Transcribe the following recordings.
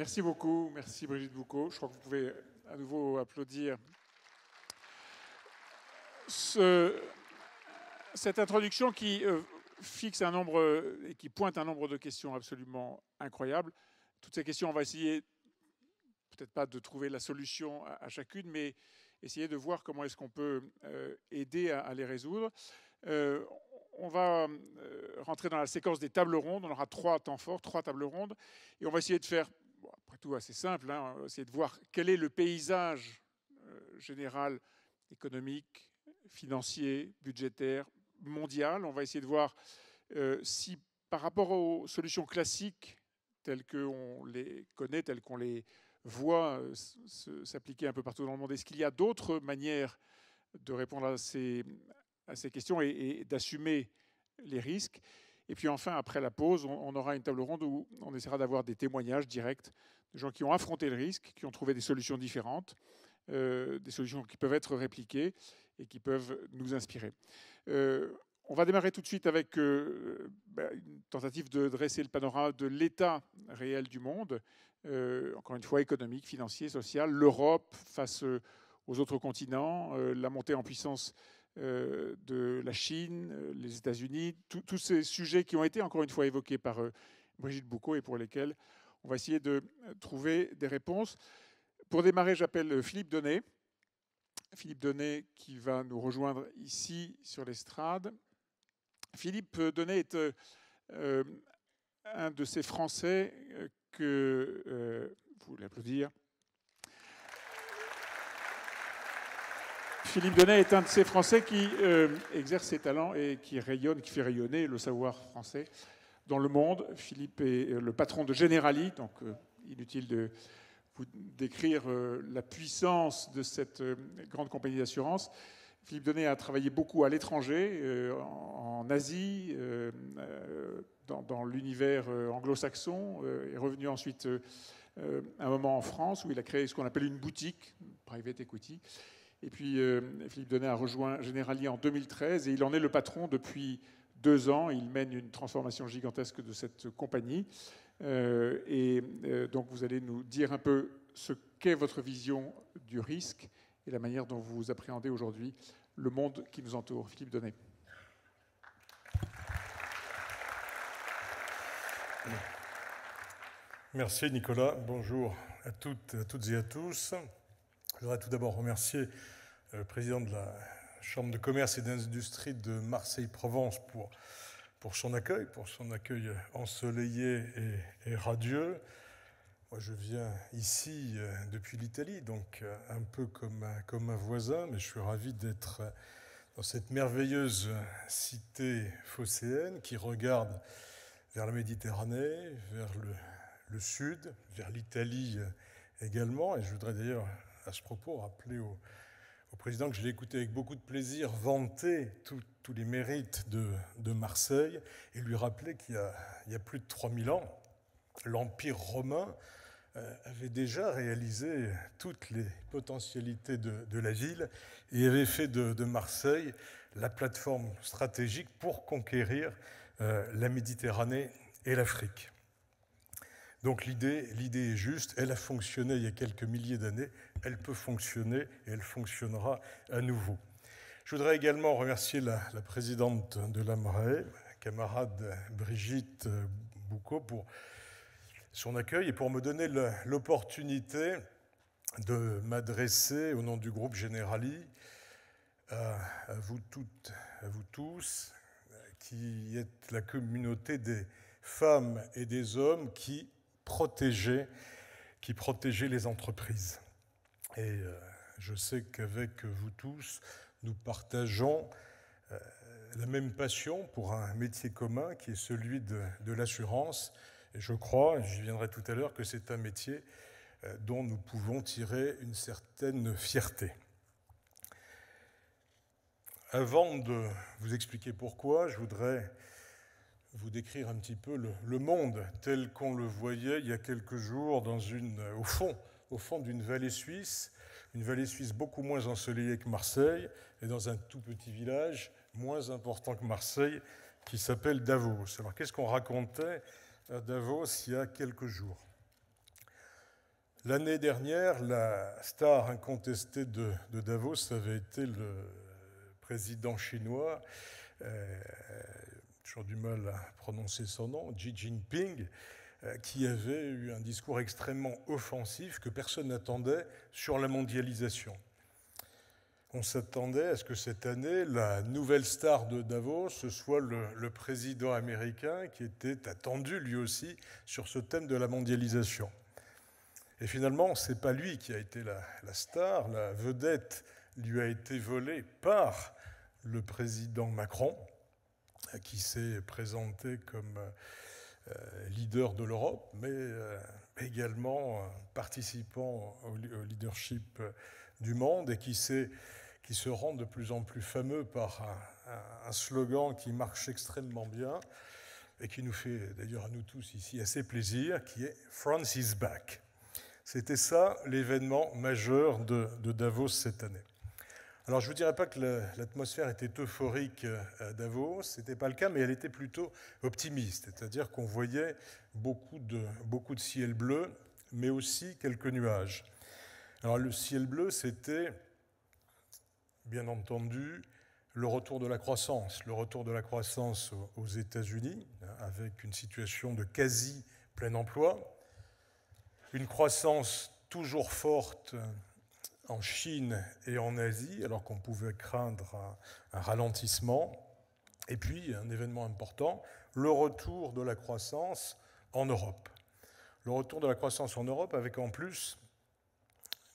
Merci beaucoup, merci Brigitte Boucaud. Je crois que vous pouvez à nouveau applaudir cette introduction qui fixe un nombre et qui pointe un nombre de questions absolument incroyables. Toutes ces questions, on va essayer peut-être pas de trouver la solution à chacune, mais essayer de voir comment est-ce qu'on peut aider à les résoudre. On va rentrer dans la séquence des tables rondes. On aura 3 temps forts, 3 tables rondes. Et on va essayer de faire, bon, après tout assez simple, hein, on va essayer de voir quel est le paysage général économique, financier, budgétaire, mondial. On va essayer de voir si par rapport aux solutions classiques telles qu'on les connaît, telles qu'on les voit s'appliquer un peu partout dans le monde, est-ce qu'il y a d'autres manières de répondre à ces questions et d'assumer les risques. Et puis enfin, après la pause, on aura une table ronde où on essaiera d'avoir des témoignages directs de gens qui ont affronté le risque, qui ont trouvé des solutions différentes, des solutions qui peuvent être répliquées et qui peuvent nous inspirer. On va démarrer tout de suite avec une tentative de dresser le panorama de l'état réel du monde, encore une fois économique, financier, social, l'Europe face aux autres continents, la montée en puissance de la Chine, les États-Unis, tous ces sujets qui ont été encore une fois évoqués par Brigitte Boucaud et pour lesquels on va essayer de trouver des réponses. Pour démarrer, j'appelle Philippe Donnet. Philippe Donnet qui va nous rejoindre ici sur l'estrade. Philippe Donnet est un de ces Français que... vous l'applaudir. Philippe Donnet est un de ces Français qui exerce ses talents et qui rayonne, qui fait rayonner le savoir français dans le monde. Philippe est le patron de Generali, donc inutile de vous décrire la puissance de cette grande compagnie d'assurance. Philippe Donnet a travaillé beaucoup à l'étranger, en Asie, dans l'univers anglo-saxon, est revenu ensuite un moment en France où il a créé ce qu'on appelle une boutique, private equity. Et puis Philippe Donnet a rejoint Generali en 2013 et il en est le patron depuis 2 ans. Il mène une transformation gigantesque de cette compagnie. Donc vous allez nous dire un peu ce qu'est votre vision du risque et la manière dont vous appréhendez aujourd'hui le monde qui nous entoure. Philippe Donnet. Merci Nicolas. Bonjour à toutes et à tous. Je voudrais tout d'abord remercier le président de la Chambre de commerce et d'industrie de Marseille-Provence pour son accueil ensoleillé et radieux. Moi, je viens ici depuis l'Italie, donc un peu comme un voisin, mais je suis ravi d'être dans cette merveilleuse cité phocéenne qui regarde vers la Méditerranée, vers le sud, vers l'Italie également. Et je voudrais d'ailleurs, à ce propos, rappeler au président que je l'ai écouté avec beaucoup de plaisir vanter tous les mérites de Marseille et lui rappeler qu'il y a plus de 3000 ans, l'Empire romain avait déjà réalisé toutes les potentialités de la ville et avait fait de Marseille la plateforme stratégique pour conquérir la Méditerranée et l'Afrique. Donc l'idée est juste, elle a fonctionné il y a quelques milliers d'années, elle peut fonctionner et elle fonctionnera à nouveau. Je voudrais également remercier la présidente de l'AMRAE, camarade Brigitte Boucaud, pour son accueil et pour me donner l'opportunité de m'adresser au nom du groupe Generali à vous toutes, à vous tous, qui êtes la communauté des femmes et des hommes qui protéger les entreprises. Et je sais qu'avec vous tous, nous partageons la même passion pour un métier commun qui est celui de l'assurance. Et je crois, et j'y viendrai tout à l'heure, que c'est un métier dont nous pouvons tirer une certaine fierté. Avant de vous expliquer pourquoi, je voudrais vous décrire un petit peu le monde tel qu'on le voyait il y a quelques jours au fond d'une vallée suisse beaucoup moins ensoleillée que Marseille, et dans un tout petit village moins important que Marseille qui s'appelle Davos. Alors qu'est-ce qu'on racontait à Davos il y a quelques jours? L'année dernière, la star incontestée de Davos avait été le président chinois, toujours du mal à prononcer son nom, Xi Jinping, qui avait eu un discours extrêmement offensif que personne n'attendait sur la mondialisation. On s'attendait à ce que cette année, la nouvelle star de Davos, ce soit le président américain qui était attendu lui aussi sur ce thème de la mondialisation. Et finalement, ce n'est pas lui qui a été la star, la vedette lui a été volée par le président Macron, qui s'est présenté comme leader de l'Europe, mais également participant au leadership du monde et qui se rend de plus en plus fameux par un slogan qui marche extrêmement bien et qui nous fait d'ailleurs à nous tous ici assez plaisir, qui est « France is back ». C'était ça l'événement majeur de Davos cette année. Alors je ne vous dirais pas que l'atmosphère était euphorique à Davos, ce n'était pas le cas, mais elle était plutôt optimiste, c'est-à-dire qu'on voyait beaucoup de ciel bleu, mais aussi quelques nuages. Alors le ciel bleu, c'était bien entendu le retour de la croissance aux États-Unis, avec une situation de quasi plein emploi, une croissance toujours forte en Chine et en Asie, alors qu'on pouvait craindre un ralentissement. Et puis, un événement important, le retour de la croissance en Europe. Le retour de la croissance en Europe avec en plus,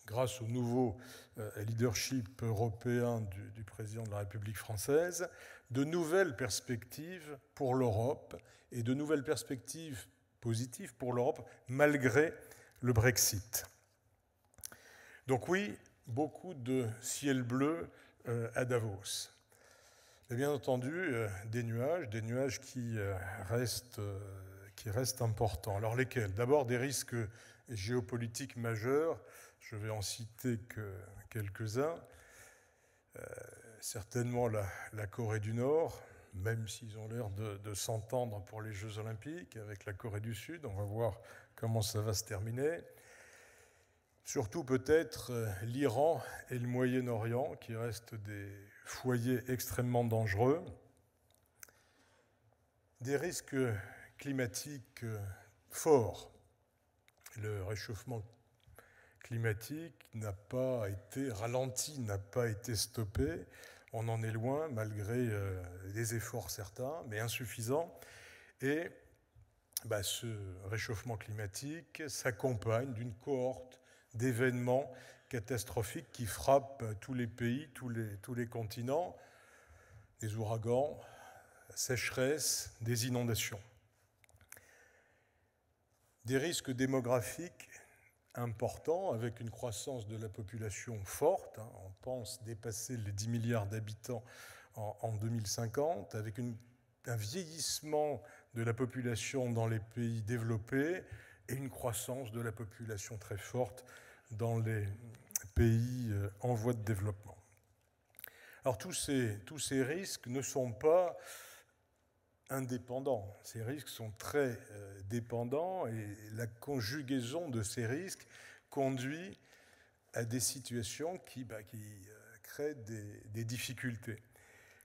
grâce au nouveau leadership européen du président de la République française, de nouvelles perspectives pour l'Europe et de nouvelles perspectives positives pour l'Europe malgré le Brexit. Donc oui, beaucoup de ciel bleu à Davos. Et bien entendu, des nuages qui restent importants. Alors lesquels ? D'abord des risques géopolitiques majeurs, je vais en citer que quelques-uns. Certainement la Corée du Nord, même s'ils ont l'air de s'entendre pour les Jeux Olympiques avec la Corée du Sud, on va voir comment ça va se terminer. Surtout peut-être l'Iran et le Moyen-Orient, qui restent des foyers extrêmement dangereux. Des risques climatiques forts. Le réchauffement climatique n'a pas été ralenti, n'a pas été stoppé. On en est loin, malgré des efforts certains, mais insuffisants. Et ce réchauffement climatique s'accompagne d'une cohorte d'événements catastrophiques qui frappent tous les pays, tous les continents, des ouragans, la sécheresse, des inondations. Des risques démographiques importants avec une croissance de la population forte, on pense dépasser les 10 milliards d'habitants en 2050, avec un vieillissement de la population dans les pays développés et une croissance de la population très forte dans les pays en voie de développement. Alors tous ces risques ne sont pas indépendants. Ces risques sont très dépendants et la conjugaison de ces risques conduit à des situations qui créent des difficultés.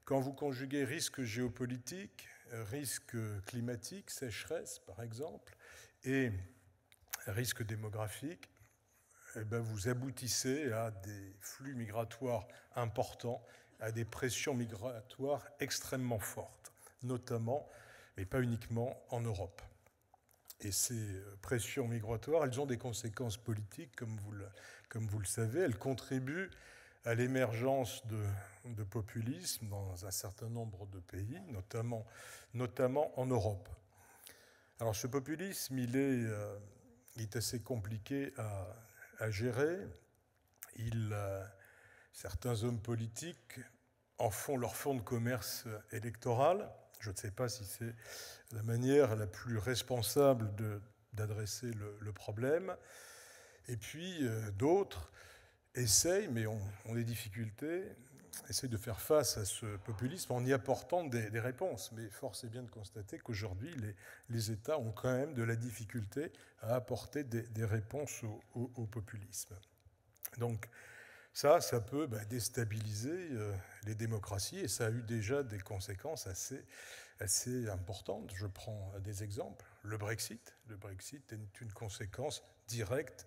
Quand vous conjuguez risque géopolitique, risque climatique, sécheresse par exemple, et risque démographique, vous aboutissez à des flux migratoires importants, à des pressions migratoires extrêmement fortes, notamment, mais pas uniquement, en Europe. Et ces pressions migratoires, elles ont des conséquences politiques, comme vous le savez. Elles contribuent à l'émergence de populisme dans un certain nombre de pays, notamment en Europe. Alors ce populisme, il est assez compliqué à gérer. Certains hommes politiques en font leur fonds de commerce électoral. Je ne sais pas si c'est la manière la plus responsable d'adresser le problème. Et puis d'autres essayent, mais ont des difficultés, essaye de faire face à ce populisme en y apportant des réponses. Mais force est bien de constater qu'aujourd'hui, les États ont quand même de la difficulté à apporter des réponses au populisme. Donc ça peut déstabiliser les démocraties, et ça a eu déjà des conséquences assez importantes. Je prends des exemples. Le Brexit est une conséquence directe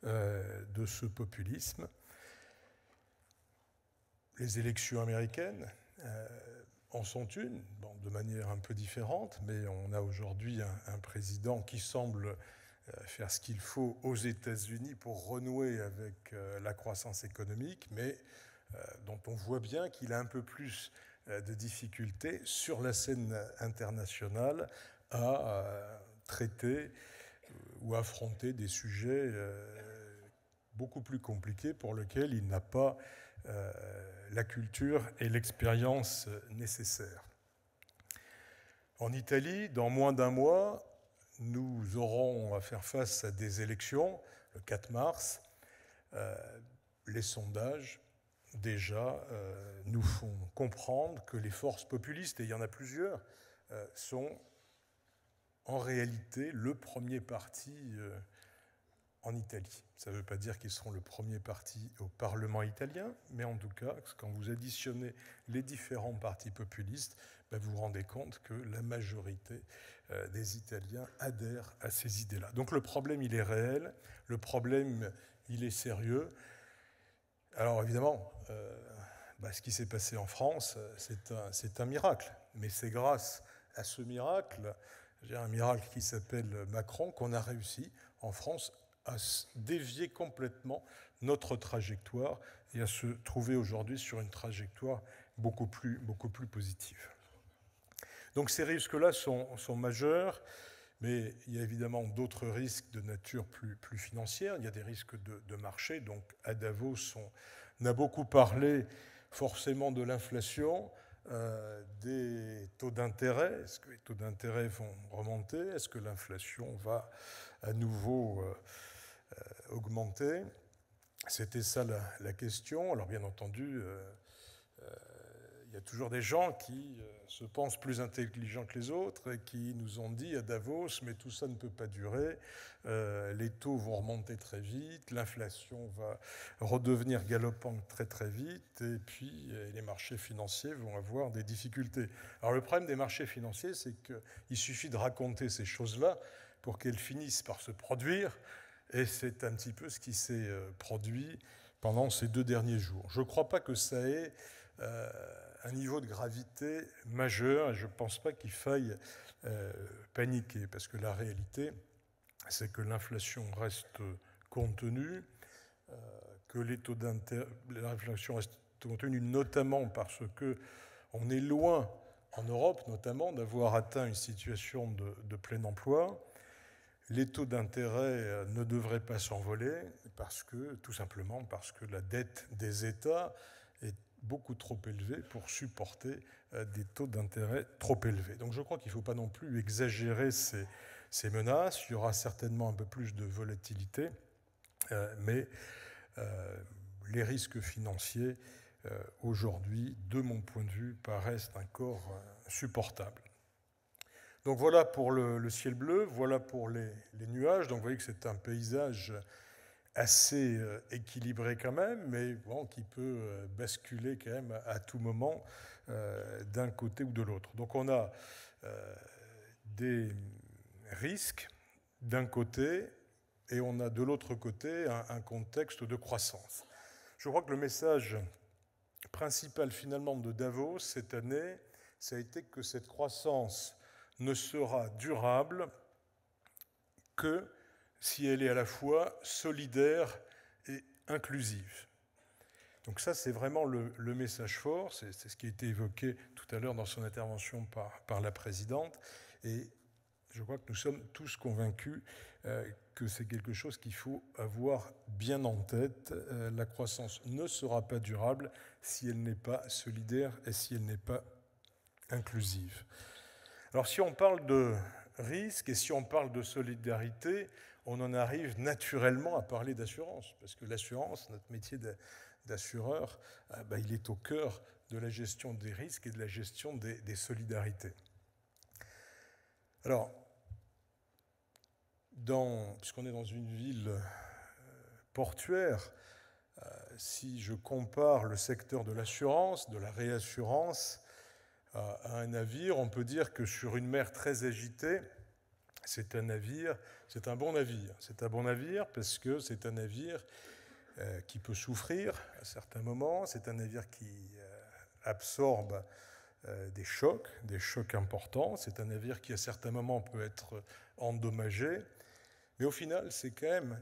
de ce populisme. Les élections américaines en sont une, de manière un peu différente, mais on a aujourd'hui un président qui semble faire ce qu'il faut aux États-Unis pour renouer avec la croissance économique, mais dont on voit bien qu'il a un peu plus de difficultés sur la scène internationale à traiter ou affronter des sujets beaucoup plus compliqués pour lesquels il n'a pas la culture et l'expérience nécessaires. En Italie, dans moins d'un mois, nous aurons à faire face à des élections, le 4 mars. Les sondages, déjà, nous font comprendre que les forces populistes, et il y en a plusieurs, sont en réalité le premier parti en Italie. Ça ne veut pas dire qu'ils seront le premier parti au Parlement italien, mais en tout cas, quand vous additionnez les différents partis populistes, vous vous rendez compte que la majorité des Italiens adhèrent à ces idées-là. Donc le problème, il est réel, le problème, il est sérieux. Alors évidemment, ce qui s'est passé en France, c'est un miracle, mais c'est grâce à ce miracle, un miracle qui s'appelle Macron, qu'on a réussi en France à dévier complètement notre trajectoire et à se trouver aujourd'hui sur une trajectoire beaucoup plus positive. Donc ces risques-là sont majeurs, mais il y a évidemment d'autres risques de nature plus financière. Il y a des risques de marché. Donc à Davos, on a beaucoup parlé forcément de l'inflation, des taux d'intérêt. Est-ce que les taux d'intérêt vont remonter? Est-ce que l'inflation va à nouveau augmenter? C'était ça la question. Alors bien entendu, il y a toujours des gens qui se pensent plus intelligents que les autres et qui nous ont dit à Davos, mais tout ça ne peut pas durer, les taux vont remonter très vite, l'inflation va redevenir galopante très très vite, et puis les marchés financiers vont avoir des difficultés. Alors le problème des marchés financiers, c'est qu'il suffit de raconter ces choses-là pour qu'elles finissent par se produire, et c'est un petit peu ce qui s'est produit pendant ces 2 derniers jours. Je ne crois pas que ça ait un niveau de gravité majeur, et je ne pense pas qu'il faille paniquer, parce que la réalité, c'est que l'inflation reste contenue, que les taux d'intérêt, l'inflation reste contenue, notamment parce qu'on est loin, en Europe notamment, d'avoir atteint une situation de plein emploi. Les taux d'intérêt ne devraient pas s'envoler, tout simplement parce que la dette des États est beaucoup trop élevée pour supporter des taux d'intérêt trop élevés. Donc je crois qu'il ne faut pas non plus exagérer ces menaces. Il y aura certainement un peu plus de volatilité, mais les risques financiers, aujourd'hui, de mon point de vue, paraissent encore supportables. Donc voilà pour le ciel bleu, voilà pour les nuages. Donc vous voyez que c'est un paysage assez équilibré quand même, mais qui peut basculer quand même à tout moment d'un côté ou de l'autre. Donc on a des risques d'un côté et on a de l'autre côté un contexte de croissance. Je crois que le message principal finalement de Davos cette année, ça a été que cette croissance ne sera durable que si elle est à la fois solidaire et inclusive. Donc ça, c'est vraiment le message fort, c'est ce qui a été évoqué tout à l'heure dans son intervention par la présidente, et je crois que nous sommes tous convaincus que c'est quelque chose qu'il faut avoir bien en tête. La croissance ne sera pas durable si elle n'est pas solidaire et si elle n'est pas inclusive. Alors si on parle de risque et si on parle de solidarité, on en arrive naturellement à parler d'assurance, parce que l'assurance, notre métier d'assureur, il est au cœur de la gestion des risques et de la gestion des solidarités. Alors, puisqu'on est dans une ville portuaire, si je compare le secteur de l'assurance, de la réassurance, à un navire, on peut dire que sur une mer très agitée, c'est un bon navire. C'est un bon navire parce que c'est un navire qui peut souffrir à certains moments, c'est un navire qui absorbe des chocs importants, c'est un navire qui à certains moments peut être endommagé, mais au final, c'est quand même,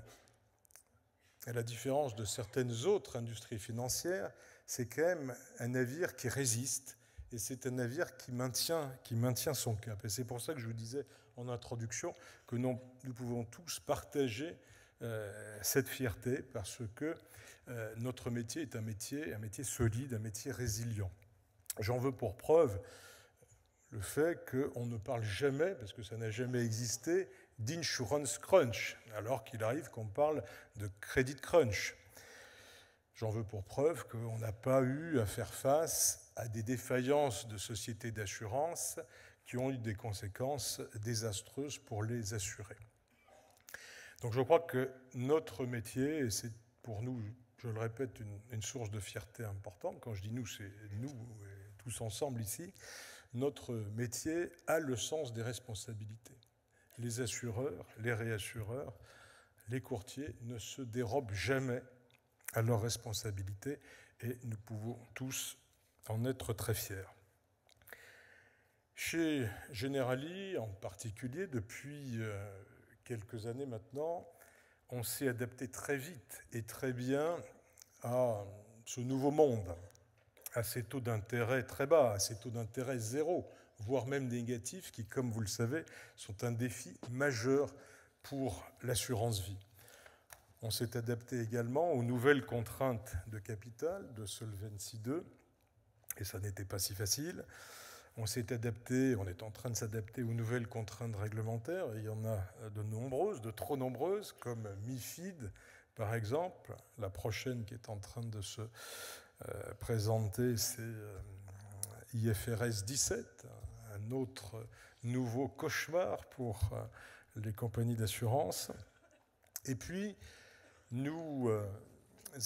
à la différence de certaines autres industries financières, c'est quand même un navire qui résiste et c'est un navire qui maintient son cap. Et c'est pour ça que je vous disais en introduction que nous pouvons tous partager cette fierté parce que notre métier est un métier solide, un métier résilient. J'en veux pour preuve le fait qu'on ne parle jamais, parce que ça n'a jamais existé, d'insurance crunch, alors qu'il arrive qu'on parle de credit crunch. J'en veux pour preuve qu'on n'a pas eu à faire face à des défaillances de sociétés d'assurance qui ont eu des conséquences désastreuses pour les assurés. Donc je crois que notre métier, et c'est pour nous, je le répète, une source de fierté importante, quand je dis nous, c'est nous tous ensemble ici, notre métier a le sens des responsabilités. Les assureurs, les réassureurs, les courtiers ne se dérobent jamais à leurs responsabilités et nous pouvons tous en être très fiers. Chez Generali, en particulier, depuis quelques années maintenant, on s'est adapté très vite et très bien à ce nouveau monde, à ces taux d'intérêt très bas, à ces taux d'intérêt zéro, voire même négatifs, qui, comme vous le savez, sont un défi majeur pour l'assurance vie. On s'est adapté également aux nouvelles contraintes de capital, de Solvency II, et ça n'était pas si facile. On est en train de s'adapter aux nouvelles contraintes réglementaires, et il y en a de nombreuses, de trop nombreuses, comme MiFID, par exemple. La prochaine qui est en train de se présenter, c'est IFRS 17, un autre nouveau cauchemar pour les compagnies d'assurance. Et puis, nous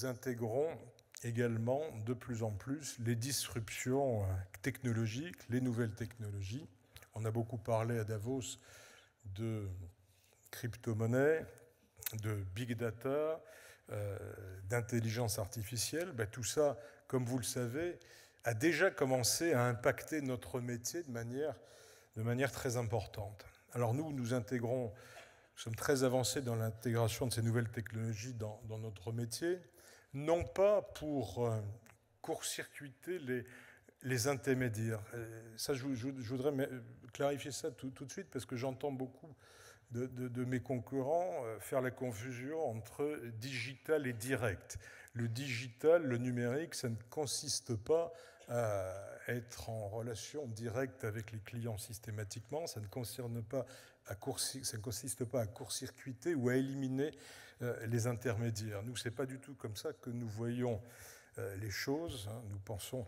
intégrons également de plus en plus les disruptions technologiques, les nouvelles technologies. On a beaucoup parlé à Davos de crypto-monnaies, de big data, d'intelligence artificielle. Tout ça, comme vous le savez, a déjà commencé à impacter notre métier de manière très importante. Alors nous intégrons, nous sommes très avancés dans l'intégration de ces nouvelles technologies dans notre métier, non pas pour court-circuiter les intermédiaires. Ça, je voudrais clarifier ça tout de suite parce que j'entends beaucoup de mes concurrents faire la confusion entre digital et direct. Le digital, le numérique, ça ne consiste pas à être en relation directe avec les clients systématiquement, ça ne consiste pas à court-circuiter ou à éliminer les intermédiaires. Nous, ce n'est pas du tout comme ça que nous voyons les choses. Nous pensons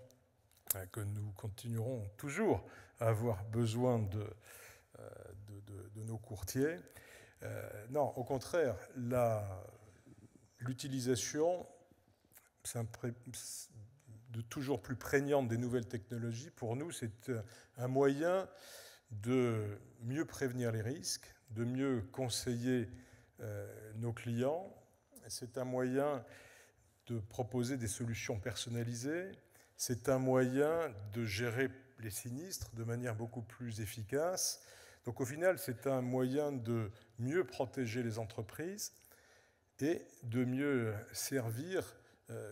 que nous continuerons toujours à avoir besoin de nos courtiers. Non, au contraire, l'utilisation de toujours plus prégnante des nouvelles technologies, pour nous, c'est un moyen de mieux prévenir les risques, de mieux conseiller nos clients. C'est un moyen de proposer des solutions personnalisées. C'est un moyen de gérer les sinistres de manière beaucoup plus efficace. Donc au final, c'est un moyen de mieux protéger les entreprises et de mieux servir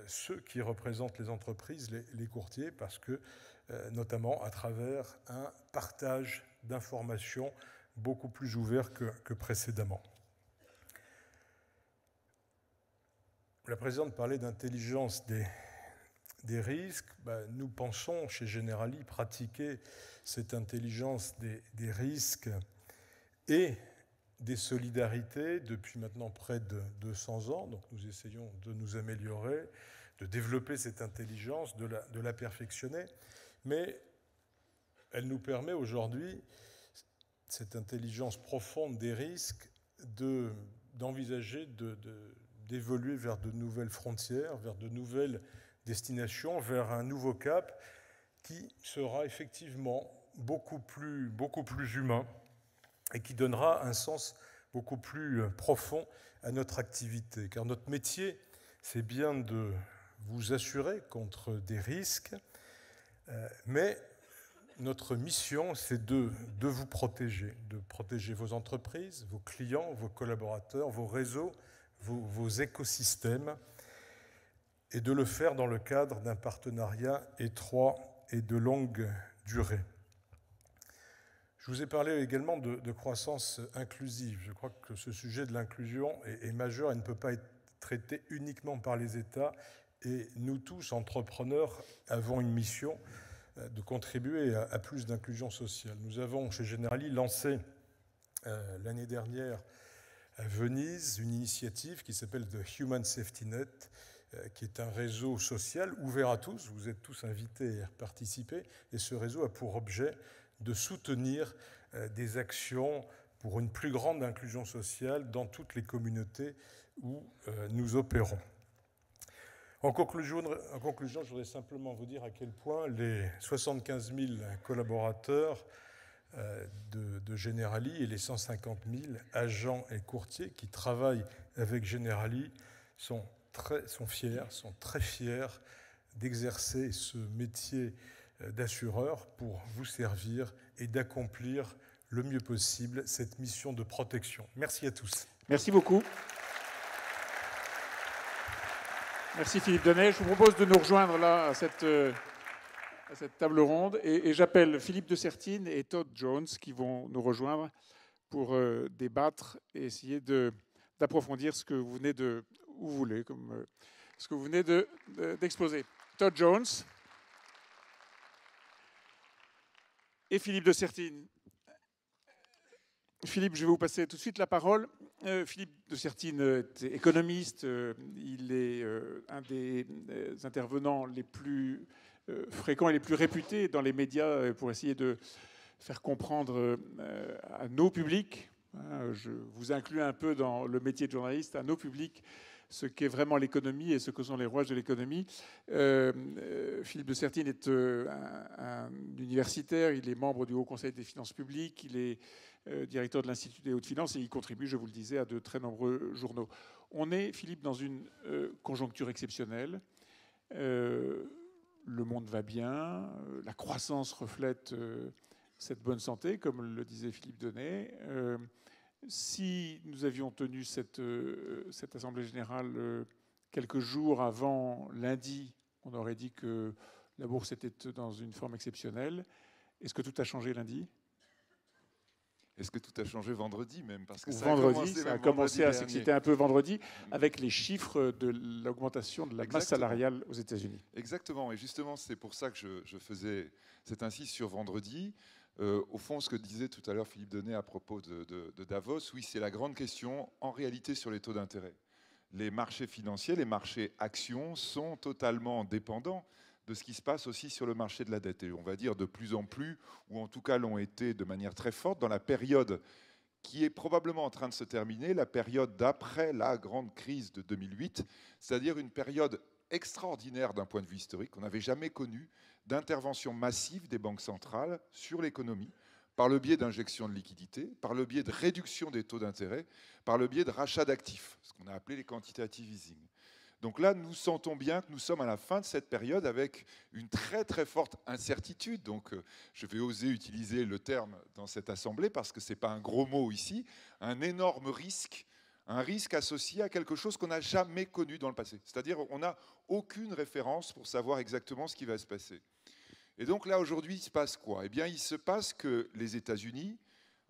ceux qui représentent les entreprises, les courtiers, parce que, notamment à travers un partage d'informations beaucoup plus ouvert que précédemment. La présidente parlait d'intelligence des risques. Nous pensons chez Generali pratiquer cette intelligence des risques et des solidarités depuis maintenant près de 200 ans. Donc nous essayons de nous améliorer, de développer cette intelligence, de la perfectionner. Mais elle nous permet aujourd'hui, cette intelligence profonde des risques, d'envisager d'évoluer vers de nouvelles frontières, vers de nouvelles destinations, vers un nouveau cap qui sera effectivement beaucoup plus humain et qui donnera un sens beaucoup plus profond à notre activité. Car notre métier, c'est bien de vous assurer contre des risques, mais notre mission, c'est de vous protéger, de protéger vos entreprises, vos clients, vos collaborateurs, vos réseaux, vos écosystèmes, et de le faire dans le cadre d'un partenariat étroit et de longue durée. Je vous ai parlé également de croissance inclusive. Je crois que ce sujet de l'inclusion est majeur et ne peut pas être traité uniquement par les États. Et nous tous, entrepreneurs, avons une mission de contribuer à plus d'inclusion sociale. Nous avons, chez Generali, lancé l'année dernière à Venise une initiative qui s'appelle The Human Safety Net, qui est un réseau social ouvert à tous. Vous êtes tous invités à participer. Et ce réseau a pour objet de soutenir des actions pour une plus grande inclusion sociale dans toutes les communautés où nous opérons. En conclusion, je voudrais simplement vous dire à quel point les 75 000 collaborateurs de Generali et les 150 000 agents et courtiers qui travaillent avec Generali sont très fiers d'exercer ce métier d'assureur pour vous servir et d'accomplir le mieux possible cette mission de protection. Merci à tous. Merci beaucoup. Merci Philippe Denet. Je vous propose de nous rejoindre là à cette table ronde et j'appelle Philippe de Sertine et Todd Jones qui vont nous rejoindre pour débattre et essayer d'approfondir ce que vous venez ce que vous venez d'exposer. Todd Jones et Philippe de Sertine. Philippe, je vais vous passer tout de suite la parole. Philippe de Sertine est économiste. Il est un des intervenants les plus fréquents et les plus réputés dans les médias pour essayer de faire comprendre à nos publics, je vous inclus un peu dans le métier de journaliste, à nos publics, ce qu'est vraiment l'économie et ce que sont les rouages de l'économie. Philippe de Sertine est un universitaire, il est membre du Haut Conseil des finances publiques, il est directeur de l'Institut des hautes finances et il contribue, je vous le disais, à de très nombreux journaux. On est, Philippe, dans une conjoncture exceptionnelle. Le monde va bien, la croissance reflète cette bonne santé, comme le disait Philippe Denet. Si nous avions tenu cette Assemblée générale quelques jours avant lundi, on aurait dit que la bourse était dans une forme exceptionnelle. Est-ce que tout a changé lundi ? Est-ce que tout a changé vendredi même ? Parce que ça a commencé à s'exciter un peu vendredi avec les chiffres de l'augmentation de la masse salariale aux États-Unis. Exactement, et justement c'est pour ça que je faisais cette insiste sur vendredi. Au fond, ce que disait tout à l'heure Philippe Denet à propos de Davos, oui, c'est la grande question en réalité sur les taux d'intérêt. Les marchés financiers, les marchés actions sont totalement dépendants de ce qui se passe aussi sur le marché de la dette. Et on va dire de plus en plus, ou en tout cas l'ont été de manière très forte, dans la période qui est probablement en train de se terminer, la période d'après la grande crise de 2008, c'est-à-dire une période extraordinaire d'un point de vue historique. On n'avait jamais connu d'intervention massive des banques centrales sur l'économie, par le biais d'injections de liquidités, par le biais de réduction des taux d'intérêt, par le biais de rachat d'actifs, ce qu'on a appelé les quantitative easing. Donc là, nous sentons bien que nous sommes à la fin de cette période avec une très très forte incertitude. Donc je vais oser utiliser le terme dans cette assemblée parce que ce n'est pas un gros mot ici, un énorme risque, un risque associé à quelque chose qu'on n'a jamais connu dans le passé. C'est-à-dire qu'on n'a aucune référence pour savoir exactement ce qui va se passer. Et donc là, aujourd'hui, il se passe quoi ? Eh bien, il se passe que les États-Unis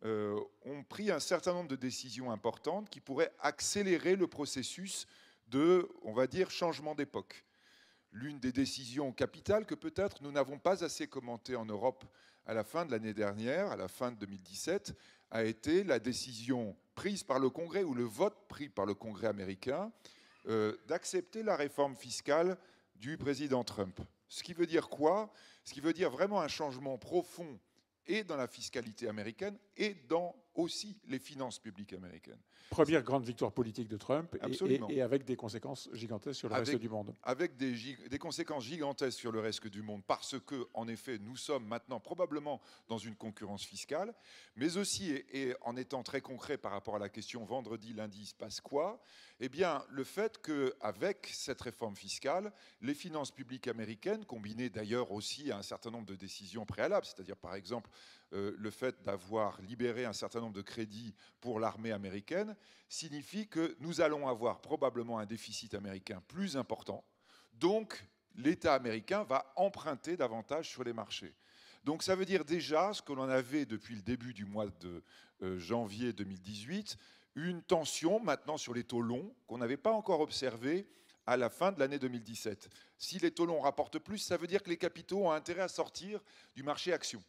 ont pris un certain nombre de décisions importantes qui pourraient accélérer le processus de, on va dire, changement d'époque. L'une des décisions capitales que peut-être nous n'avons pas assez commentées en Europe à la fin de l'année dernière, à la fin de 2017, a été la décision prise par le Congrès ou le vote pris par le Congrès américain d'accepter la réforme fiscale du président Trump. Ce qui veut dire quoi? Ce qui veut dire vraiment un changement profond et dans la fiscalité américaine et dans aussi les finances publiques américaines. Première grande victoire politique de Trump et avec des conséquences gigantesques sur le reste du monde. Avec des conséquences gigantesques sur le reste du monde parce que, en effet, nous sommes maintenant probablement dans une concurrence fiscale, mais aussi, et en étant très concret par rapport à la question vendredi, lundi, il se passe quoi? Eh bien, le fait qu'avec cette réforme fiscale, les finances publiques américaines, combinées d'ailleurs aussi à un certain nombre de décisions préalables, c'est-à-dire par exemple le fait d'avoir libéré un certain nombre de crédits pour l'armée américaine, signifie que nous allons avoir probablement un déficit américain plus important. Donc, l'État américain va emprunter davantage sur les marchés. Donc, ça veut dire déjà ce que l'on avait depuis le début du mois de janvier 2018, une tension maintenant sur les taux longs qu'on n'avait pas encore observée à la fin de l'année 2017. Si les taux longs rapportent plus, ça veut dire que les capitaux ont intérêt à sortir du marché actions.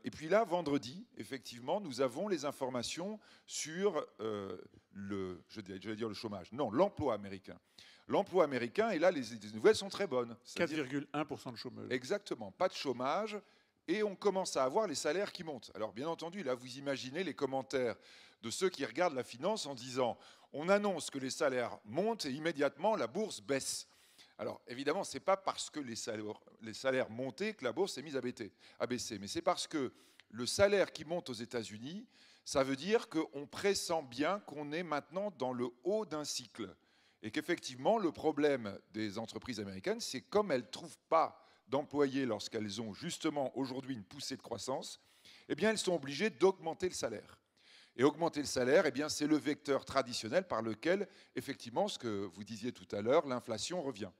Et puis là, vendredi, effectivement, nous avons les informations sur j'allais dire le chômage. Non, l'emploi américain. L'emploi américain, et là, les nouvelles sont très bonnes. 4,1% de chômage. Exactement, pas de chômage. Et on commence à avoir les salaires qui montent. Alors, bien entendu, là, vous imaginez les commentaires de ceux qui regardent la finance en disant « On annonce que les salaires montent et immédiatement, la bourse baisse ». Alors, évidemment, ce n'est pas parce que les salaires montaient que la bourse s'est mise à baisser, mais c'est parce que le salaire qui monte aux États-Unis, ça veut dire qu'on pressent bien qu'on est maintenant dans le haut d'un cycle. Et qu'effectivement, le problème des entreprises américaines, c'est comme elles ne trouvent pas d'employés lorsqu'elles ont justement aujourd'hui une poussée de croissance, eh bien, elles sont obligées d'augmenter le salaire. Et augmenter le salaire, eh bien, c'est le vecteur traditionnel par lequel, effectivement, ce que vous disiez tout à l'heure, l'inflation revient.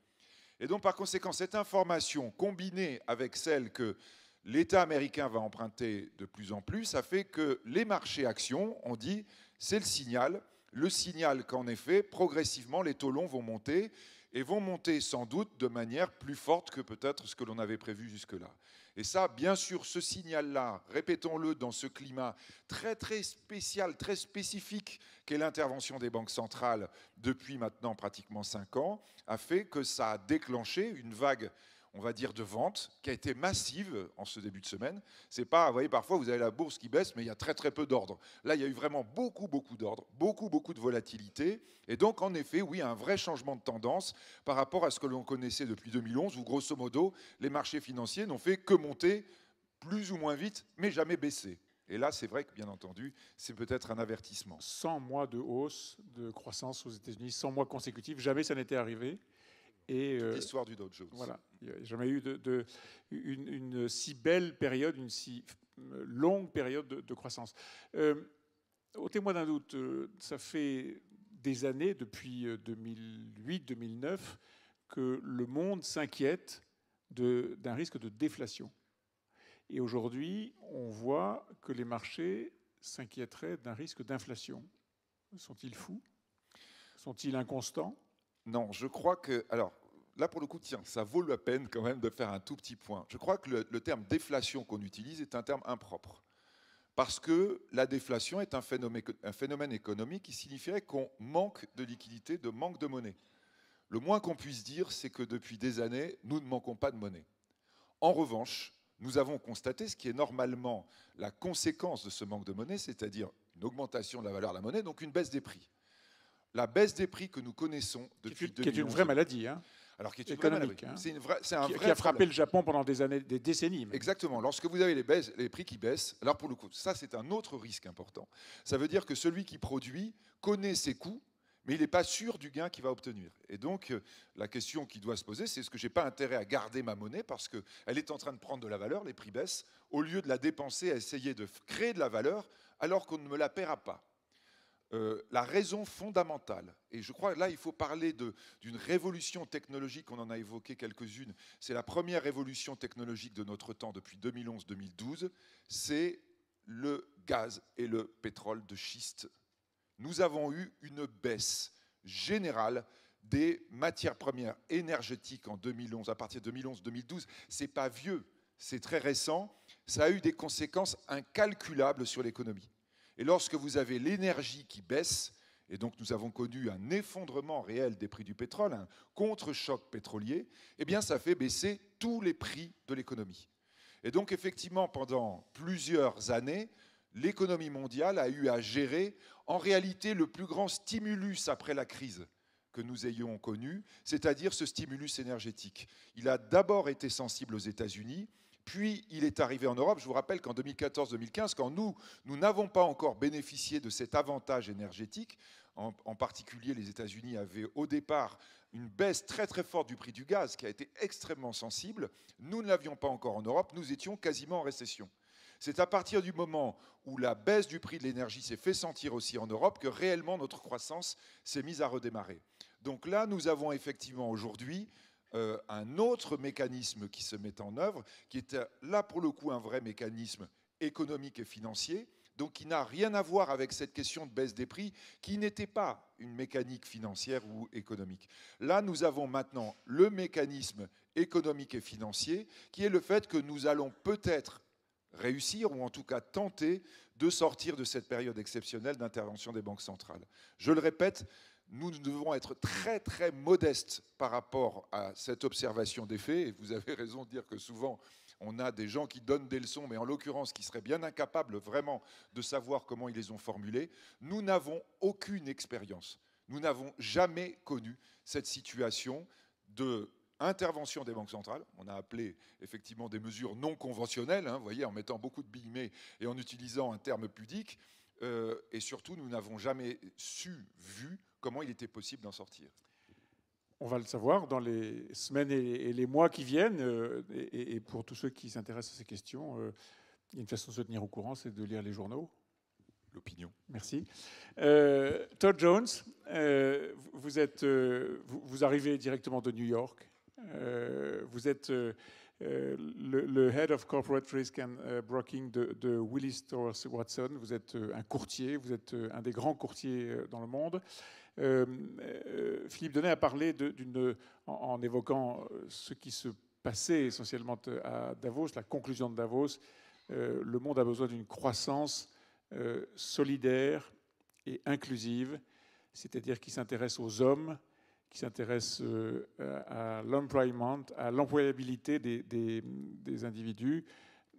Et donc, par conséquent, cette information combinée avec celle que l'État américain va emprunter de plus en plus, ça fait que les marchés actions, on dit, c'est le signal qu'en effet, progressivement, les taux longs vont monter, et vont monter sans doute de manière plus forte que peut-être ce que l'on avait prévu jusque-là. Et ça, bien sûr, ce signal-là, répétons-le, dans ce climat très très spécial, très spécifique qu'est l'intervention des banques centrales depuis maintenant pratiquement 5 ans, a fait que ça a déclenché une vague, on va dire, de vente qui a été massive en ce début de semaine. C'est pas, vous voyez, parfois vous avez la bourse qui baisse, mais il y a très très peu d'ordre. Là, il y a eu vraiment beaucoup d'ordre, beaucoup de volatilité. Et donc, en effet, oui, un vrai changement de tendance par rapport à ce que l'on connaissait depuis 2011, où grosso modo, les marchés financiers n'ont fait que monter plus ou moins vite, mais jamais baisser. Et là, c'est vrai que, bien entendu, c'est peut-être un avertissement. 100 mois de hausse de croissance aux États-Unis, 100 mois consécutifs, jamais ça n'était arrivé. Et l'histoire du Dow Jones. Voilà, il n'y a jamais eu une si belle période, une si longue période de croissance. Au témoin d'un doute, ça fait des années, depuis 2008-2009, que le monde s'inquiète d'un risque de déflation. Et aujourd'hui, on voit que les marchés s'inquiéteraient d'un risque d'inflation. Sont-ils fous? Sont-ils inconstants? Non, je crois que... Alors, là, pour le coup, tiens, ça vaut la peine quand même de faire un tout petit point. Je crois que le terme déflation qu'on utilise est un terme impropre. Parce que la déflation est un phénomène économique qui signifierait qu'on manque de liquidité, de manque de monnaie. Le moins qu'on puisse dire, c'est que depuis des années, nous ne manquons pas de monnaie. En revanche, nous avons constaté ce qui est normalement la conséquence de ce manque de monnaie, c'est-à-dire une augmentation de la valeur de la monnaie, donc une baisse des prix. La baisse des prix que nous connaissons depuis 2011... Qui est une vraie maladie, hein. Alors, qui est économique, hein. C'est un vrai qui a frappé le Japon pendant des années, des décennies. Même. Exactement. Lorsque vous avez les prix qui baissent, alors pour le coup, ça c'est un autre risque important. Ça veut dire que celui qui produit connaît ses coûts, mais il n'est pas sûr du gain qu'il va obtenir. Et donc, la question qui doit se poser, c'est est-ce que je n'ai pas intérêt à garder ma monnaie parce qu'elle est en train de prendre de la valeur, les prix baissent, au lieu de la dépenser à essayer de créer de la valeur alors qu'on ne me la paiera pas. La raison fondamentale, et je crois que là il faut parler d'une révolution technologique, on en a évoqué quelques-unes, c'est la première révolution technologique de notre temps depuis 2011-2012, c'est le gaz et le pétrole de schiste. Nous avons eu une baisse générale des matières premières énergétiques en 2011, à partir de 2011-2012, c'est pas vieux, c'est très récent. ça a eu des conséquences incalculables sur l'économie. Et lorsque vous avez l'énergie qui baisse, et donc nous avons connu un effondrement réel des prix du pétrole, un contre-choc pétrolier, eh bien ça fait baisser tous les prix de l'économie. Et donc effectivement, pendant plusieurs années, l'économie mondiale a eu à gérer en réalité le plus grand stimulus après la crise que nous ayons connu, c'est-à-dire ce stimulus énergétique. Il a d'abord été sensible aux États-Unis, puis il est arrivé en Europe. Je vous rappelle qu'en 2014-2015, quand nous n'avons pas encore bénéficié de cet avantage énergétique, en particulier les États-Unis avaient au départ une baisse très très forte du prix du gaz qui a été extrêmement sensible, nous ne l'avions pas encore en Europe, nous étions quasiment en récession. C'est à partir du moment où la baisse du prix de l'énergie s'est fait sentir aussi en Europe que réellement notre croissance s'est mise à redémarrer. Donc là, nous avons effectivement aujourd'hui un autre mécanisme qui se met en œuvre, qui est là pour le coup un vrai mécanisme économique et financier, donc qui n'a rien à voir avec cette question de baisse des prix, qui n'était pas une mécanique financière ou économique. Là, nous avons maintenant le mécanisme économique et financier, qui est le fait que nous allons peut-être réussir, ou en tout cas tenter, de sortir de cette période exceptionnelle d'intervention des banques centrales. Je le répète, nous devons être très très modestes par rapport à cette observation des faits, et vous avez raison de dire que souvent on a des gens qui donnent des leçons, mais en l'occurrence qui seraient bien incapables vraiment de savoir comment ils les ont formulées. Nous n'avons aucune expérience, nous n'avons jamais connu cette situation de intervention des banques centrales. On a appelé effectivement des mesures non conventionnelles, vous voyez, en mettant beaucoup de guillemets et en utilisant un terme pudique, et surtout nous n'avons jamais vu comment il était possible d'en sortir. On va le savoir dans les semaines et les mois qui viennent. Et pour tous ceux qui s'intéressent à ces questions, il y a une façon de se tenir au courant, c'est de lire les journaux. L'opinion. Merci. Todd Jones, vous arrivez directement de New York. Vous êtes le Head of Corporate Risk and Broking de Willis Towers Watson. Vous êtes un courtier, vous êtes un des grands courtiers dans le monde. Philippe Denet a parlé en évoquant ce qui se passait essentiellement à Davos, la conclusion de Davos. Le monde a besoin d'une croissance solidaire et inclusive, c'est-à-dire qui s'intéresse aux hommes, qui s'intéresse à l'employment, à l'employabilité des individus.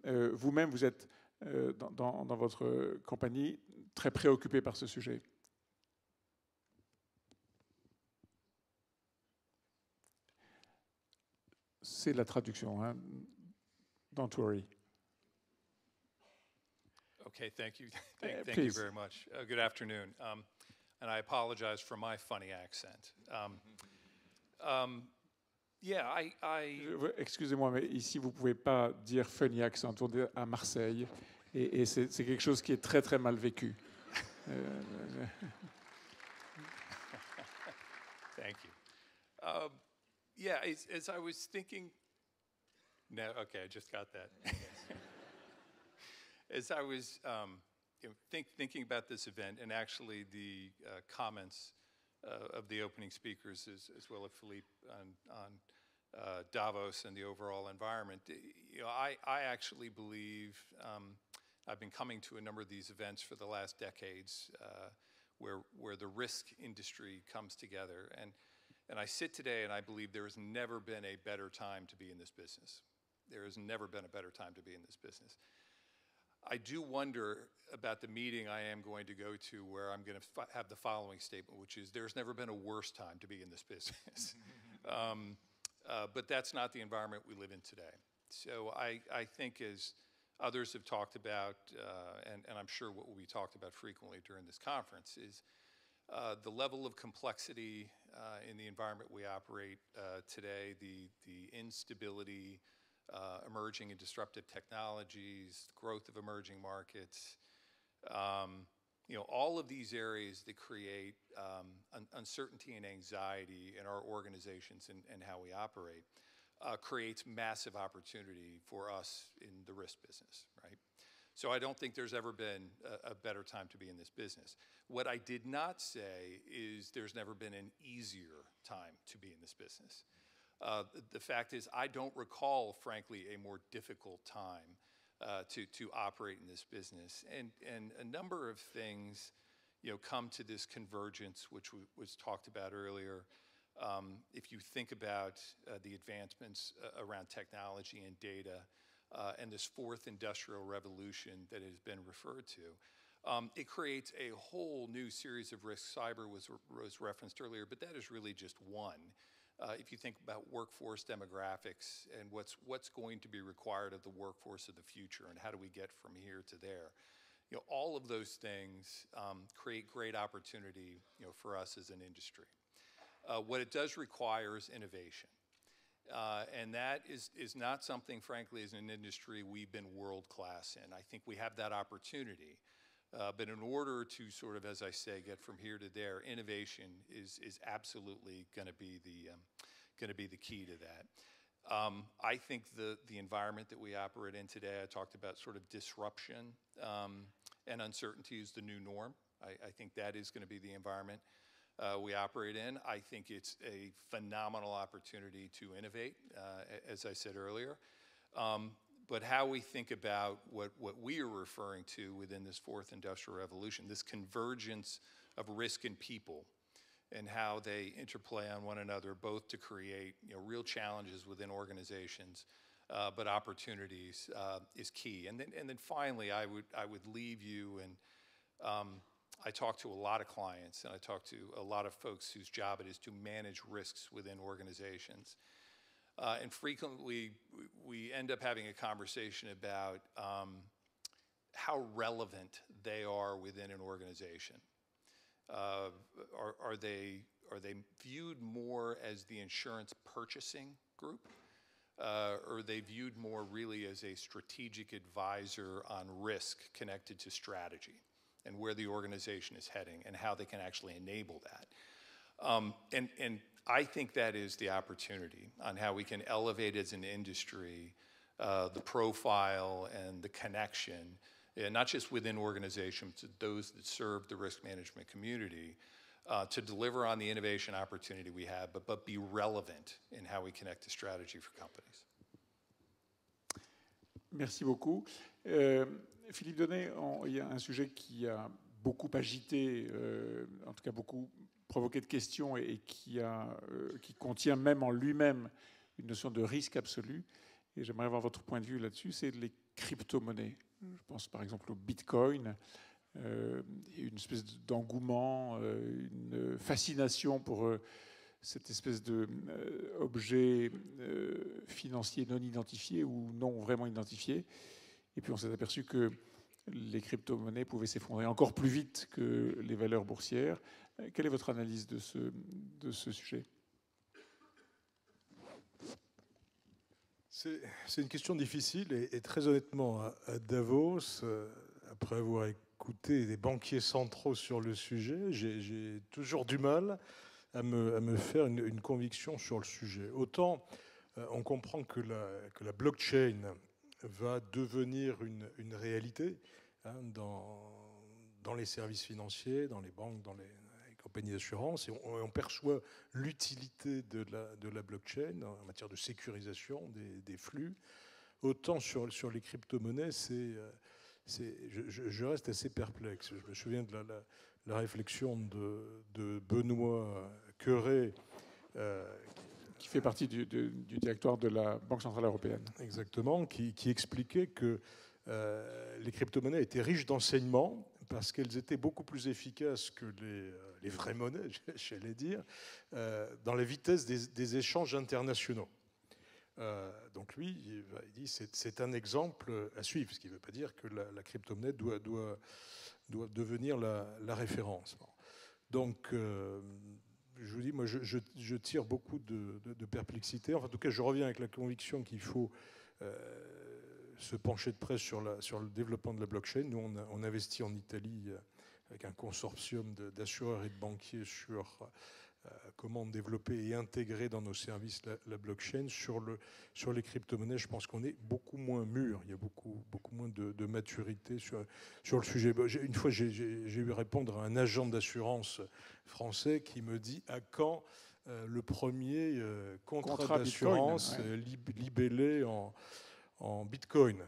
Vous-même, vous êtes dans votre compagnie très préoccupé par ce sujet. C'est la traduction, hein? Don't worry. Okay, thank you. Thank you very much. Good afternoon. And I apologize for my funny accent. Excusez-moi, mais ici, vous ne pouvez pas dire funny accent. On dit à Marseille. Et c'est quelque chose qui est très, très mal vécu. Thank you. As I was thinking... No, okay, I just got that. As I was thinking about this event, and actually the comments of the opening speakers, as well as Philippe on Davos and the overall environment, I actually believe I've been coming to a number of these events for the last decades, where the risk industry comes together, and I sit today and I believe there has never been a better time to be in this business. There has never been a better time to be in this business. I do wonder about the meeting I am going to go to where I'm going to have the following statement, which is there's never been a worse time to be in this business. But that's not the environment we live in today. So I think as others have talked about, and I'm sure what will be talked about frequently during this conference, is the level of complexity in the environment we operate today, the instability, emerging and disruptive technologies, growth of emerging markets, all of these areas that create uncertainty and anxiety in our organizations and how we operate creates massive opportunity for us in the risk business, right? So I don't think there's ever been a better time to be in this business. What I did not say is there's never been an easier time to be in this business. The fact is, I don't recall, frankly, a more difficult time to operate in this business. And a number of things, come to this convergence, which was talked about earlier. If you think about the advancements around technology and data and this fourth industrial revolution that has been referred to, it creates a whole new series of risks. Cyber was referenced earlier, but that is really just one. If you think about workforce demographics and what's going to be required of the workforce of the future and how do we get from here to there, all of those things create great opportunity, for us as an industry. What it does require is innovation. And that is not something, frankly, as an industry we've been world-class in. I think we have that opportunity. But in order to sort of, as I say, get from here to there, innovation is absolutely going to be the key to that. I think the environment that we operate in today, I talked about sort of disruption and uncertainty is the new norm. I think that is going to be the environment we operate in. I think it's a phenomenal opportunity to innovate, as I said earlier. But how we think about what we are referring to within this fourth industrial revolution, this convergence of risk and people, and how they interplay on one another, both to create real challenges within organizations, but opportunities is key. And then finally, I would leave you, and I talk to a lot of clients, and I talk to a lot of folks whose job it is to manage risks within organizations. And frequently, we end up having a conversation about how relevant they are within an organization. Are they viewed more as the insurance purchasing group? Or are they viewed more really as a strategic advisor on risk connected to strategy and where the organization is heading and how they can actually enable that? And I think that is the opportunity on how we can elevate as an industry the profile and the connection, not just within organizations, but those that serve the risk management community, to deliver on the innovation opportunity we have, but be relevant in how we connect to strategy for companies. Merci beaucoup. Philippe Donnet, il y a un sujet qui a beaucoup agité, en tout cas beaucoup provoqué de questions et qui contient même en lui-même une notion de risque absolu. Et j'aimerais avoir votre point de vue là-dessus, c'est les crypto-monnaies. Je pense par exemple au Bitcoin, une espèce d'engouement, une fascination pour cette espèce d'objet financier non identifié ou non vraiment identifié. Et puis on s'est aperçu que les crypto-monnaies pouvaient s'effondrer encore plus vite que les valeurs boursières. Quelle est votre analyse de ce sujet? C'est une question difficile et très honnêtement, à Davos, après avoir écouté des banquiers centraux sur le sujet, j'ai toujours du mal à me faire une conviction sur le sujet. Autant on comprend que la blockchain va devenir une réalité dans les services financiers, dans les banques, dans les compagnies d'assurance, et on perçoit l'utilité de la blockchain en matière de sécurisation des flux. Autant sur les crypto-monnaies, je reste assez perplexe. Je me souviens de la réflexion de Benoît Cœuré, qui fait partie du directoire de la Banque Centrale Européenne. Exactement, qui expliquait que les crypto-monnaies étaient riches d'enseignements parce qu'elles étaient beaucoup plus efficaces que les vraies monnaies, j'allais dire, dans la vitesse des échanges internationaux. Donc lui, il dit c'est un exemple à suivre, ce qui ne veut pas dire que la crypto-monnaie doit devenir la référence. Donc, je vous dis, moi, je tire beaucoup de perplexité. Enfin, en tout cas, je reviens avec la conviction qu'il faut se pencher de près sur le développement de la blockchain. Nous, on investit en Italie avec un consortium d'assureurs et de banquiers sur comment développer et intégrer dans nos services la blockchain. Sur les crypto-monnaies, je pense qu'on est beaucoup moins mûr. Il y a beaucoup moins de maturité sur le sujet. Une fois, j'ai eu à répondre à un agent d'assurance français qui me dit à quand le premier contrat d'assurance libellé en Bitcoin.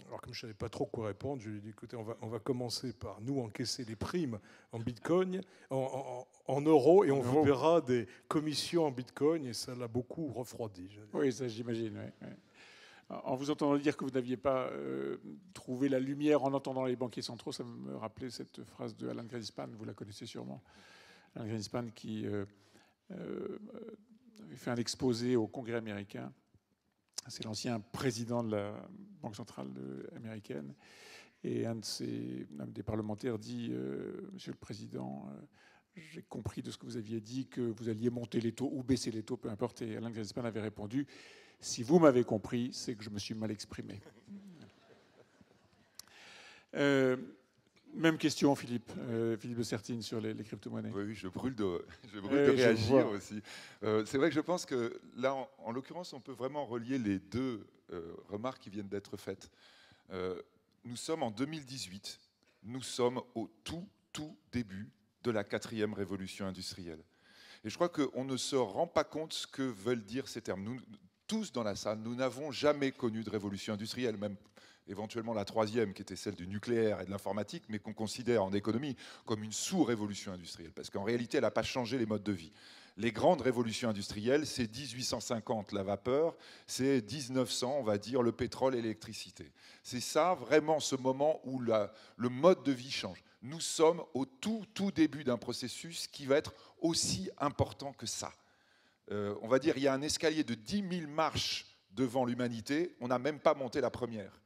Alors comme je ne savais pas trop quoi répondre, je lui ai dit, écoutez, on va commencer par nous encaisser les primes en bitcoin, en euros, et on vous paiera des commissions en bitcoin, et ça l'a beaucoup refroidi. Oui, ça j'imagine. Oui. En vous entendant dire que vous n'aviez pas trouvé la lumière en entendant les banquiers centraux, ça me rappelait cette phrase de Alan Greenspan, vous la connaissez sûrement. Alan Greenspan qui avait fait un exposé au Congrès américain. C'est l'ancien président de la Banque centrale américaine. Et un des parlementaires dit « Monsieur le Président, j'ai compris de ce que vous aviez dit que vous alliez monter les taux ou baisser les taux, peu importe. » Et Alan Greenspan avait répondu « Si vous m'avez compris, c'est que je me suis mal exprimé. » Même question, Philippe de Sertine, sur les crypto-monnaies. Oui, je brûle de réagir aussi. C'est vrai que je pense que là, en l'occurrence, on peut vraiment relier les deux remarques qui viennent d'être faites. Nous sommes en 2018, nous sommes au tout début de la 4e révolution industrielle. Et je crois qu'on ne se rend pas compte ce que veulent dire ces termes. Nous, tous dans la salle, nous n'avons jamais connu de révolution industrielle, même éventuellement la 3e, qui était celle du nucléaire et de l'informatique, mais qu'on considère en économie comme une sous-révolution industrielle, parce qu'en réalité, elle n'a pas changé les modes de vie. Les grandes révolutions industrielles, c'est 1850 la vapeur, c'est 1900, on va dire, le pétrole et l'électricité. C'est ça, vraiment, ce moment où le mode de vie change. Nous sommes au tout début d'un processus qui va être aussi important que ça. On va dire, il y a un escalier de 10 000 marches devant l'humanité, on n'a même pas monté la première.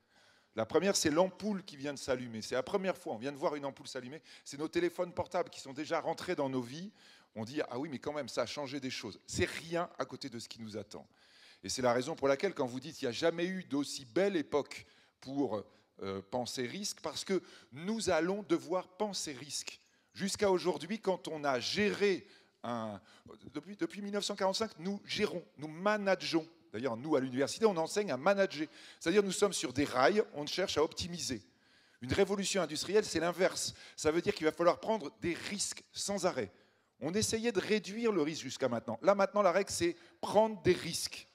La première, c'est l'ampoule qui vient de s'allumer. C'est la première fois, on vient de voir une ampoule s'allumer. C'est nos téléphones portables qui sont déjà rentrés dans nos vies. On dit, ah oui, mais quand même, ça a changé des choses. C'est rien à côté de ce qui nous attend. Et c'est la raison pour laquelle, quand vous dites qu'il n'y a jamais eu d'aussi belle époque pour penser risque, parce que nous allons devoir penser risque. Jusqu'à aujourd'hui, quand on a géré depuis 1945, nous gérons, nous manageons. D'ailleurs, nous, à l'université, on enseigne à manager. C'est-à-dire, nous sommes sur des rails, on cherche à optimiser. Une révolution industrielle, c'est l'inverse. Ça veut dire qu'il va falloir prendre des risques sans arrêt. On essayait de réduire le risque jusqu'à maintenant. Là, maintenant, la règle, c'est prendre des risques.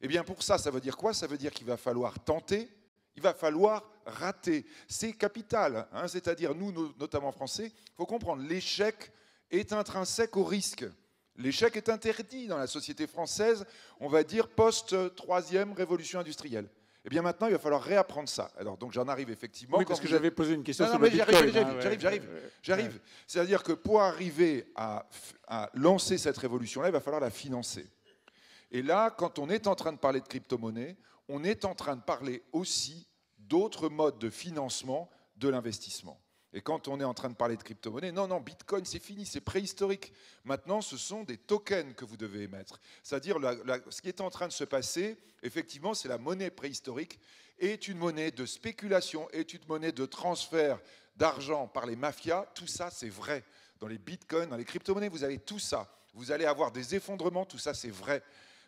Eh bien, pour ça, ça veut dire quoi? Ça veut dire qu'il va falloir tenter, il va falloir rater. C'est capital. Hein, c'est-à-dire, nous, notamment français, il faut comprendre, l'échec est intrinsèque au risque. L'échec est interdit dans la société française, on va dire, post-3e révolution industrielle. Eh bien maintenant, il va falloir réapprendre ça. Alors donc j'en arrive effectivement... Oui, parce que j'avais posé une question sur le Bitcoin. J'arrive. C'est-à-dire que pour arriver à lancer cette révolution-là, il va falloir la financer. Et là, quand on est en train de parler de crypto-monnaie, on est en train de parler aussi d'autres modes de financement de l'investissement. Et quand on est en train de parler de crypto-monnaie, non, Bitcoin, c'est fini, c'est préhistorique. Maintenant, ce sont des tokens que vous devez émettre. C'est-à-dire, ce qui est en train de se passer, effectivement, c'est la monnaie préhistorique, est une monnaie de spéculation, est une monnaie de transfert d'argent par les mafias. Tout ça, c'est vrai. Dans les bitcoins, dans les crypto-monnaies, vous avez tout ça. Vous allez avoir des effondrements, tout ça, c'est vrai.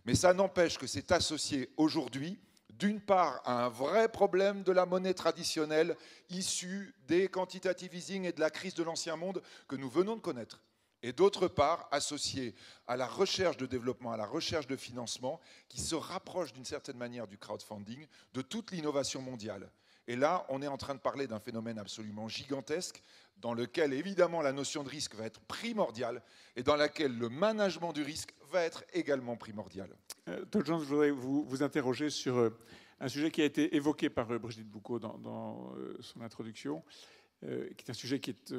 Mais ça n'empêche que c'est associé aujourd'hui, d'une part, à un vrai problème de la monnaie traditionnelle issue des quantitative easing et de la crise de l'ancien monde que nous venons de connaître. Et d'autre part, associé à la recherche de développement, à la recherche de financement qui se rapproche d'une certaine manière du crowdfunding, de toute l'innovation mondiale. Et là, on est en train de parler d'un phénomène absolument gigantesque dans lequel, évidemment, la notion de risque va être primordiale et dans laquelle le management du risque va être également primordial. Todd Jones, je voudrais vous interroger sur un sujet qui a été évoqué par Brigitte Boucaud dans son introduction, qui est un sujet qui est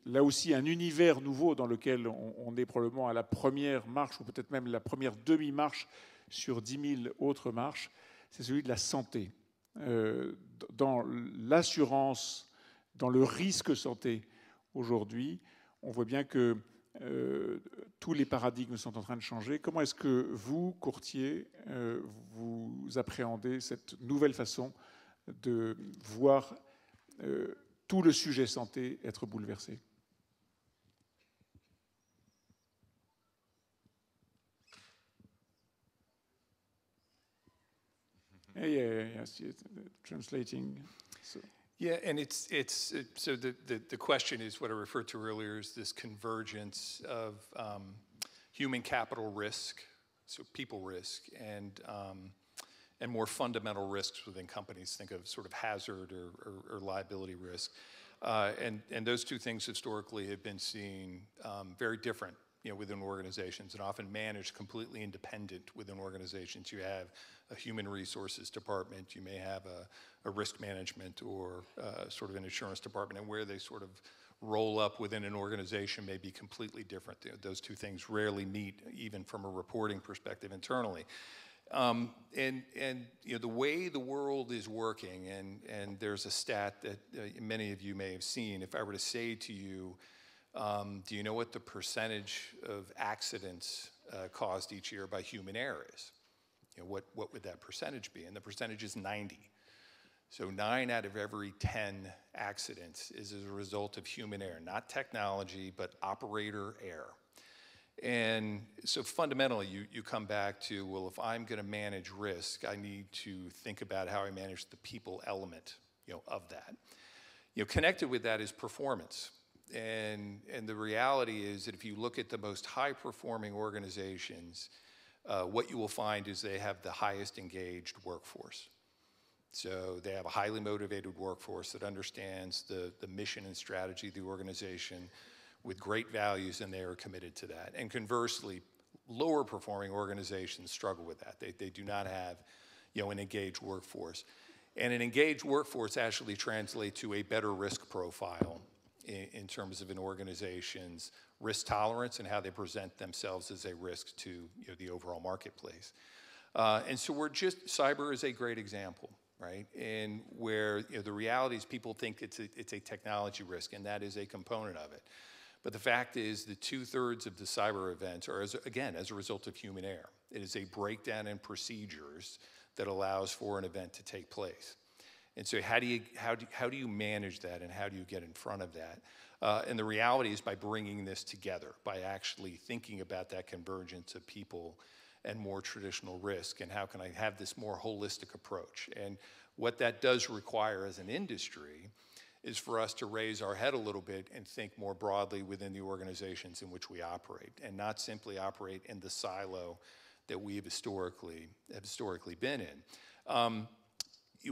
là aussi un univers nouveau dans lequel on est probablement à la première marche, ou peut-être même la première demi-marche sur 10 000 autres marches. C'est celui de la santé. Dans l'assurance, dans le risque santé aujourd'hui, on voit bien que tous les paradigmes sont en train de changer. Comment est-ce que vous, courtier, vous appréhendez cette nouvelle façon de voir tout le sujet santé être bouleversé? Yes, translating. So. Yeah, and so the question is what I referred to earlier is this convergence of human capital risk, so people risk, and more fundamental risks within companies. Think of sort of hazard or liability risk. And those two things historically have been seen very different, within organizations, and often managed completely independent within organizations. You have a human resources department, you may have a risk management or sort of an insurance department, and where they sort of roll up within an organization may be completely different. Those two things rarely meet, even from a reporting perspective internally. And the way the world is working, and there's a stat that many of you may have seen. If I were to say to you, do you know what the percentage of accidents caused each year by human error is? What would that percentage be? And the percentage is 90. So 9 out of every 10 accidents is as a result of human error, not technology, but operator error. And so fundamentally, you come back to, well, if I'm going to manage risk, I need to think about how I manage the people element, of that. Connected with that is performance. And the reality is that if you look at the most high-performing organizations, what you will find is they have the highest engaged workforce. So they have a highly motivated workforce that understands the mission and strategy of the organization with great values, and they are committed to that. And conversely, lower-performing organizations struggle with that. They do not have, an engaged workforce. And an engaged workforce actually translates to a better risk profile in terms of an organization's risk tolerance and how they present themselves as a risk to the overall marketplace. And so cyber is a great example, right? And where the reality is people think it's a technology risk, and that is a component of it. But the fact is that 2/3 of the cyber events are, as a result of human error. It is a breakdown in procedures that allows for an event to take place. And so how do you manage that, and how do you get in front of that? And the reality is by bringing this together, by actually thinking about that convergence of people and more traditional risk, and how can I have this more holistic approach? And what that does require as an industry is for us to raise our head a little bit and think more broadly within the organizations in which we operate, and not simply operate in the silo that we have historically been in.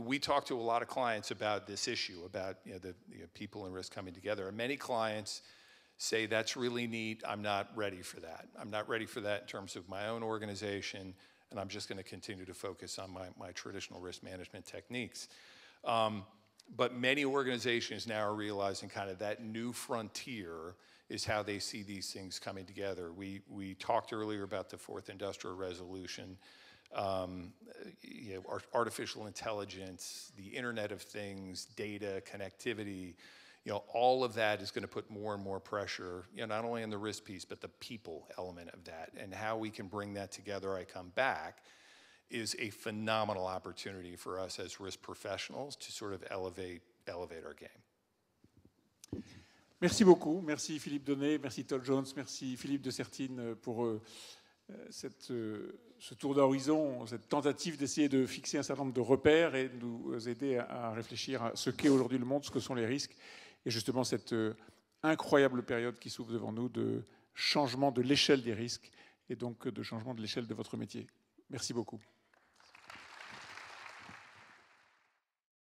We talk to a lot of clients about this issue, about the people and risk coming together. And many clients say, that's really neat, I'm not ready for that. I'm not ready for that in terms of my own organization, and I'm just going to continue to focus on my traditional risk management techniques. But many organizations now are realizing kind of that new frontier is how they see these things coming together. We talked earlier about the Fourth Industrial Revolution. Artificial intelligence, the Internet of Things, data, connectivity, all of that is going to put more and more pressure, not only on the risk piece, but the people element of that. And how we can bring that together, I come back, is a phenomenal opportunity for us as risk professionals to sort of elevate our game. Merci beaucoup. Merci Philippe Donnet, merci Todd Jones, merci Philippe de Sertine pour ce tour d'horizon, cette tentative d'essayer de fixer un certain nombre de repères et de nous aider à réfléchir à ce qu'est aujourd'hui le monde, ce que sont les risques, et justement cette incroyable période qui s'ouvre devant nous de changement de l'échelle des risques et donc de changement de l'échelle de votre métier. Merci beaucoup.